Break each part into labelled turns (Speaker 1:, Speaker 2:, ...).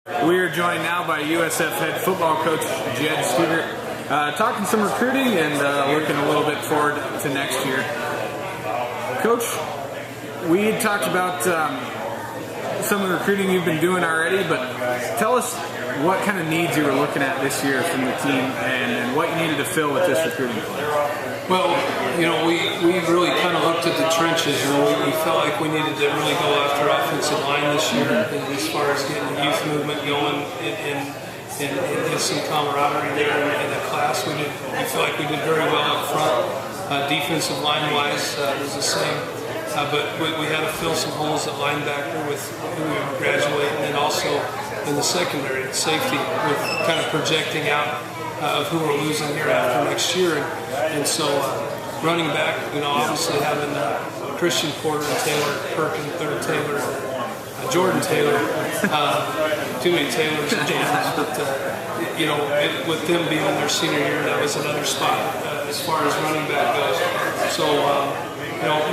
Speaker 1: We are joined now by USF head football coach Jed Stugart, talking some recruiting and looking a little bit forward to next year. Coach, we talked about some of the recruiting you've been doing already, but tell us what kind of needs you were looking at this year from the team and what you needed to fill with this recruiting plan.
Speaker 2: Well, we really kind of looked at the trenches. We felt like we needed to really go after offensive line this year as far as getting the youth movement going and get some camaraderie there in the class. We feel like we did very well up front. Defensive line-wise was the same. But we had to fill some holes at linebacker with who we were graduating, and also in the secondary at safety with kind of projecting out of who we're losing here after next year. And so running back, obviously having Christian Porter and Taylor Perkins, or Taylor, Jordan Taylor, too many Taylors and Jordans, but with them being in their senior year, that was another spot as far as running back goes. So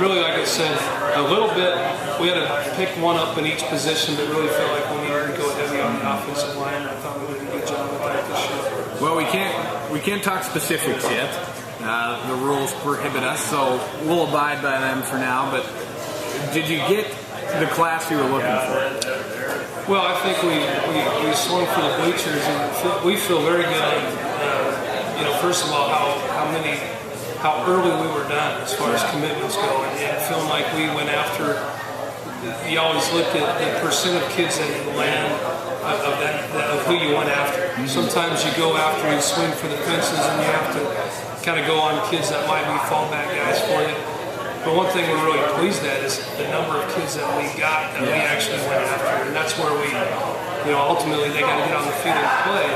Speaker 2: really, like I said, a little bit, we had to pick one up in each position, but really felt like we needed to go heavy on the offensive line. I thought we did a good job with that this year.
Speaker 1: Well, we can't talk specifics yet. The rules prohibit us, so we'll abide by them for now. But did you get the class you were looking for?
Speaker 2: Well, I think we swung for the bleachers, and we feel very good on, first of all, how early we were done as far as commitments go, and feeling like we went after. You always look at the percent of kids that you land of who you went after. Mm-hmm. Sometimes you go after and swing for the fences, and you have to kind of go on kids that might be fallback guys for you. But one thing we're really pleased at is the number of kids that we got that we actually went after, and that's where we, ultimately they got to get on the field and play.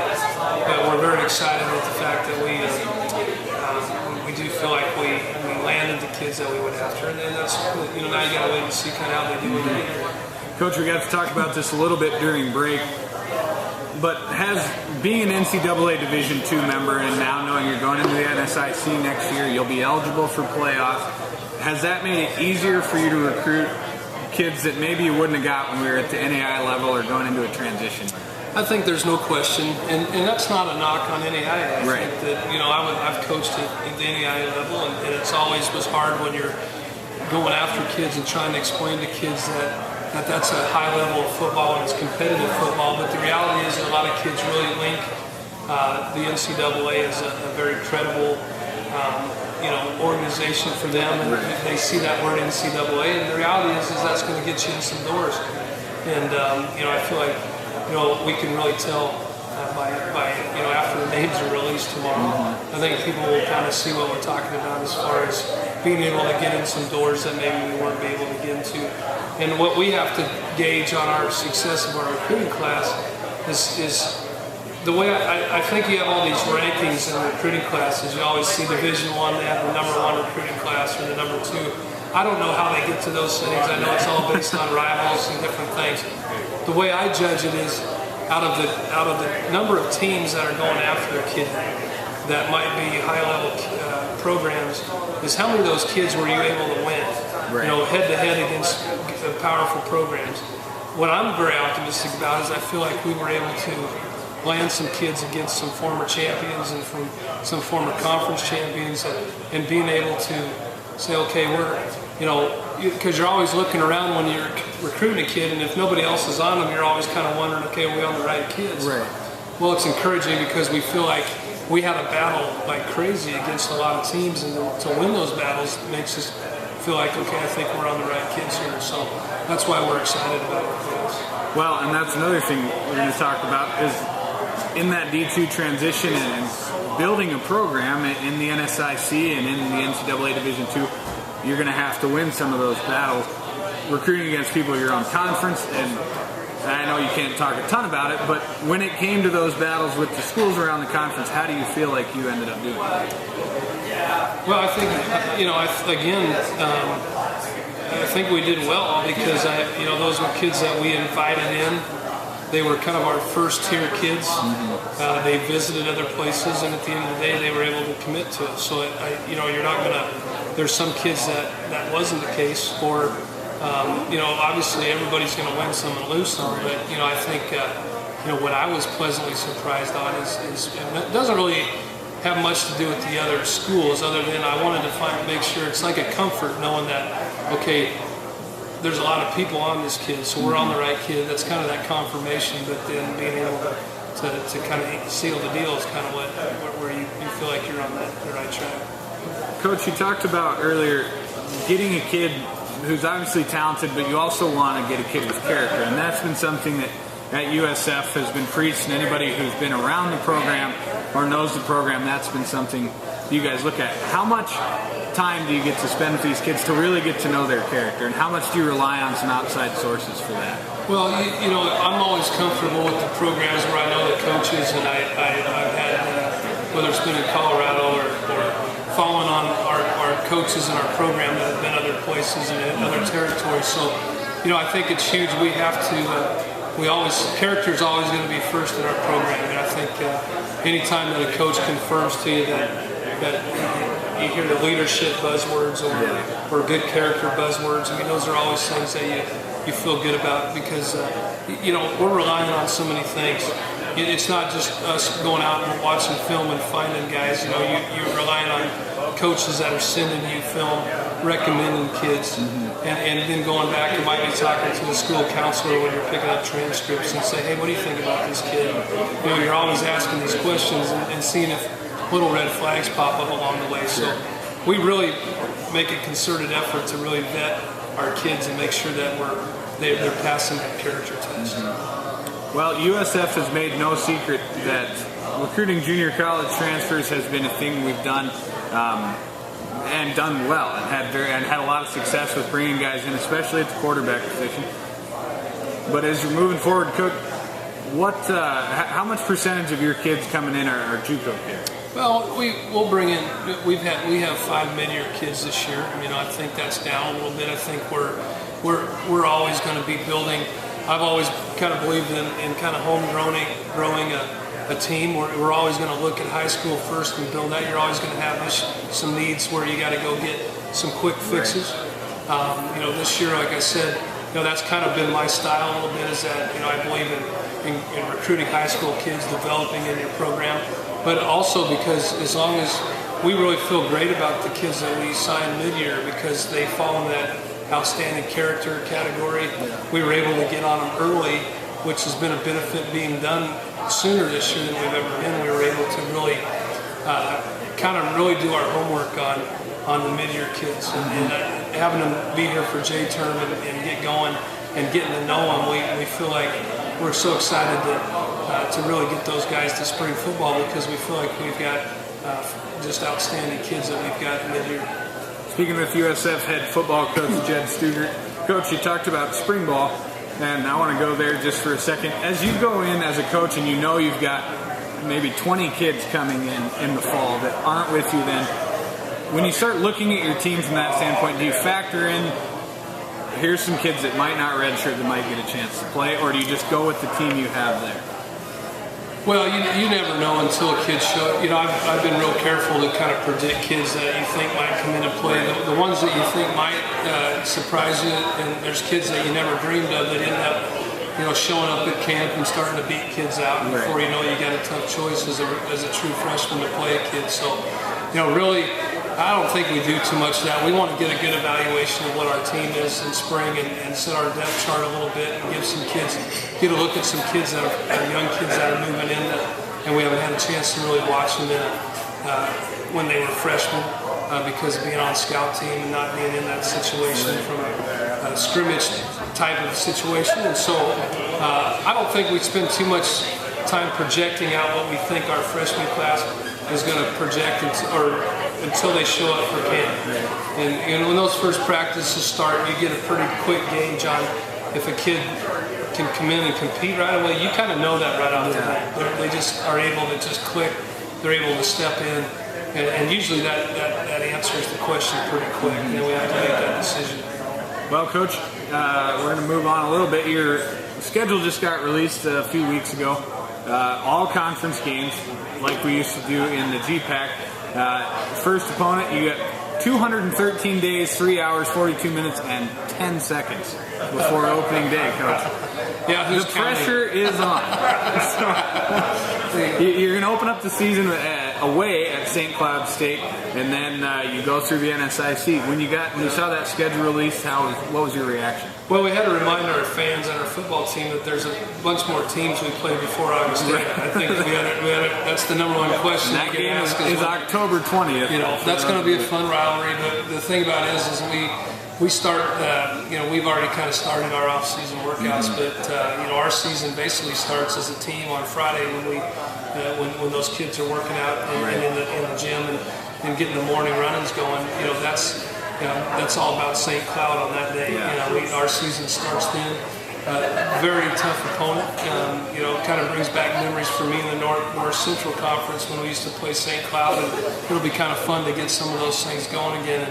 Speaker 2: But we're very excited with the fact that we do feel like we landed the kids that we went after, and that's now you got to wait and see kind of how they do it.
Speaker 1: Coach, we got to talk about this a little bit during break, but being an NCAA Division II member and now knowing you're going into the NSIC next year, you'll be eligible for playoffs. Has that made it easier for you to recruit kids that maybe you wouldn't have got when we were at the NAI level or going into a transition?
Speaker 2: I think there's no question, and that's not a knock on NAI. I think that I've coached at the NAI level, and it's always was hard when you're going after kids and trying to explain to kids that that's a high level of football and it's competitive football. But the reality is that a lot of kids really link the NCAA as a very credible organization for them, and they see that word NCAA, and the reality is that's going to get you in some doors. And I feel like we can really tell by after the names are released tomorrow. I think people will kind of see what we're talking about as far as being able to get in some doors that maybe we weren't able to get into. And what we have to gauge on our success of our recruiting class is the way I think you have all these rankings in the recruiting classes. You always see Division I, they have the number 1 recruiting class or the number 2. I don't know how they get to those settings. I know it's all based on rivals and different things. The way I judge it is out of the number of teams that are going after a kid that might be high-level programs, is how many of those kids were you able to win? Head-to-head against powerful programs. What I'm very optimistic about is I feel like we were able to land some kids against some former champions and from some former conference champions, and being able to say, okay, because you're always looking around when you're recruiting a kid, and if nobody else is on them, you're always kind of wondering, okay, are we on the right kids?
Speaker 1: Right.
Speaker 2: Well, it's encouraging because we feel like we had a battle like crazy against a lot of teams, and to win those battles makes us feel like, okay, I think we're on the right kids here. So that's why we're excited about it.
Speaker 1: Well, and that's another thing we're going to talk about is in that D2 transition and building a program in the NSIC and in the NCAA Division II, you're going to have to win some of those battles. Recruiting against people in your own conference, and I know you can't talk a ton about it, but when it came to those battles with the schools around the conference, how do you feel like you ended up doing that?
Speaker 2: Well, I think, I think we did well because, those were kids that we invited in. They were kind of our first-tier kids. Mm-hmm. They visited other places, and at the end of the day, they were able to commit to us. So, you're not going to – there's some kids that wasn't the case, or, obviously everybody's going to win some and lose some. But, I think what I was pleasantly surprised on is it doesn't really have much to do with the other schools, other than I wanted to make sure it's like a comfort knowing that, okay, there's a lot of people on this kid, so we're on the right kid. That's kind of that confirmation, but then being able to kind of seal the deal is kind of where you feel like you're on the right track.
Speaker 1: Coach, you talked about earlier getting a kid who's obviously talented, but you also want to get a kid with character, and that's been something that at USF has been preached, and anybody who's been around the program or knows the program, that's been something you guys look at. How much time do you get to spend with these kids to really get to know their character, and how much do you rely on some outside sources for that?
Speaker 2: Well, I'm always comfortable with the programs where I know the coaches, and I've had, whether it's been in Colorado or following on our coaches in our program that have been other places and in other territories. So, I think it's huge. We have to, character is always going to be first in our program. And I think anytime that a coach confirms to you that you hear the leadership buzzwords or good character buzzwords, those are always things that you feel good about, because, we're relying on so many things. It's not just us going out and watching film and finding guys. You're relying on coaches that are sending you film, recommending kids, and then going back. You might be talking to the school counselor when you're picking up transcripts and say, hey, what do you think about this kid? You're always asking these questions and seeing if little red flags pop up along the way. So we really make a concerted effort to really vet our kids and make sure that they're passing that character test.
Speaker 1: Well, USF has made no secret that recruiting junior college transfers has been a thing we've done and done well, and had a lot of success with bringing guys in, especially at the quarterback position. But as you're moving forward, Coach, how much percentage of your kids coming in are JUCO kids?
Speaker 2: Well, we'll bring in. We have 5 mid-year kids this year. I think that's down a little bit. I think we're always going to be building. I've always kind of believed in kind of growing a team. We're always going to look at high school first and build that. You're always going to have some needs where you got to go get some quick fixes. This year, like I said, that's kind of been my style a little bit, is that I believe in recruiting high school kids, developing in your program, but also because as long as we really feel great about the kids that we sign mid-year, because they fall in that outstanding character category. We were able to get on them early, which has been a benefit being done sooner this year than we've ever been. We were able to really really do our homework on the mid-year kids, and having them be here for J-term and get going and getting to know them. We feel like we're so excited to really get those guys to spring football, because we feel like we've got just outstanding kids that we've got mid-year.
Speaker 1: Speaking with USF head football coach Jed Stugart, Coach, you talked about spring ball, and I want to go there just for a second. As you go in as a coach and you've got maybe 20 kids coming in the fall that aren't with you then, when you start looking at your team from that standpoint, do you factor in, here's some kids that might not redshirt that might get a chance to play, or do you just go with the team you have there?
Speaker 2: Well, you never know until a kid shows. I've been real careful to kind of predict kids that you think might come in and play. The ones that you think might surprise you, and there's kids that you never dreamed of that end up, showing up at camp and starting to beat kids out. And before you know it, you got a tough choice as a true freshman to play a kid. So, really, I don't think we do too much of that. We want to get a good evaluation of what our team is in spring and set our depth chart a little bit and get a look at some kids that are young kids that are moving in and we haven't had a chance to really watch them when they were freshmen because of being on scout team and not being in that situation from a scrimmage type of situation. And so I don't think we spend too much time projecting out what we think our freshman class is going to project until they show up for camp. And when those first practices start, you get a pretty quick gauge on if a kid can come in and compete right away. You kind of know that right off the bat. They just are able to just click. They're able to step in. And usually that answers the question pretty quick. And then we have to make that decision.
Speaker 1: Well, Coach, we're going to move on a little bit. Your schedule just got released a few weeks ago. All conference games like we used to do in the GPAC. First opponent, you got 213 days, 3 hours, 42 minutes, and 10 seconds before opening day, Coach.
Speaker 2: Yeah,
Speaker 1: the pressure is on. So, you're going to open up the season away at St. Cloud State, and then you go through the NSIC. When you saw that schedule released, what was your reaction?
Speaker 2: Well, we had to remind our fans and our football team that there's a bunch more teams we play before August 8th. I think that's the number one question.
Speaker 1: That game is October 20th.
Speaker 2: That's going to be a fun rivalry. But the thing about it is we start. We've already kind of started our off-season workouts, but our season basically starts as a team on Friday when those kids are working out in the gym and getting the morning run-ins going. That's all about St. Cloud on that day.
Speaker 1: Yeah.
Speaker 2: Our season starts then. Very tough opponent. Kind of brings back memories for me in the North Central Conference when we used to play St. Cloud, and it'll be kind of fun to get some of those things going again.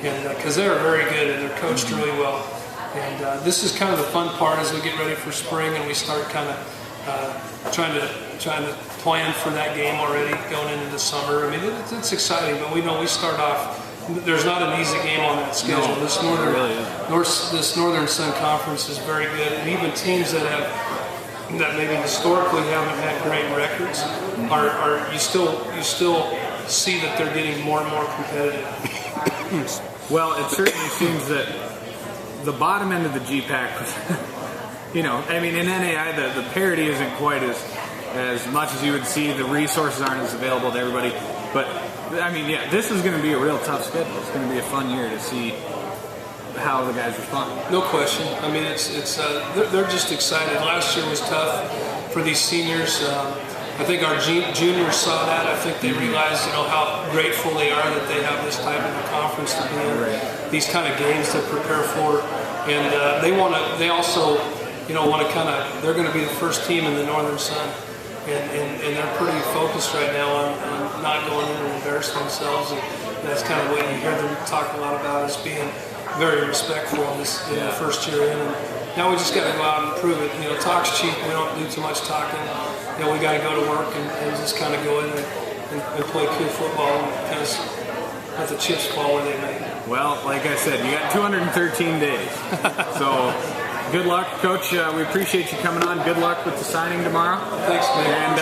Speaker 2: And because they're very good and they're coached really well. And this is kind of the fun part as we get ready for spring and we start kind of trying to plan for that game already going into the summer. I mean, it's exciting, but we know we start off. There's not an easy game on that schedule.
Speaker 1: No,
Speaker 2: this Northern Sun Conference is very good, and even teams that maybe historically haven't had great records are you still see that they're getting more and more competitive.
Speaker 1: Well, it certainly seems that the bottom end of the GPAC, in NAI the parity isn't quite as much as you would see. The resources aren't as available to everybody, but this is going to be a real tough schedule. It's going to be a fun year to see how the guys respond.
Speaker 2: No question. I mean, they're just excited. Last year was tough for these seniors. I think our juniors saw that. I think they realized, how grateful they are that they have this type of a conference to be in.
Speaker 1: Right.
Speaker 2: These kind of games to prepare for, and they also want to they're going to be the first team in the Northern Sun. And they're pretty focused right now on not going in and embarrassing themselves. And that's kind of what you hear them talk a lot about, is being very respectful in the first year in. And now we just got to go out and prove it. Talk's cheap. We don't do too much talking. We got to go to work and just kind of go in and play cool football and kind of let the chips fall where they may.
Speaker 1: Well, like I said, you got 213 days. So good luck, Coach. We appreciate you coming on. Good luck with the signing tomorrow.
Speaker 2: Thanks, man.
Speaker 1: And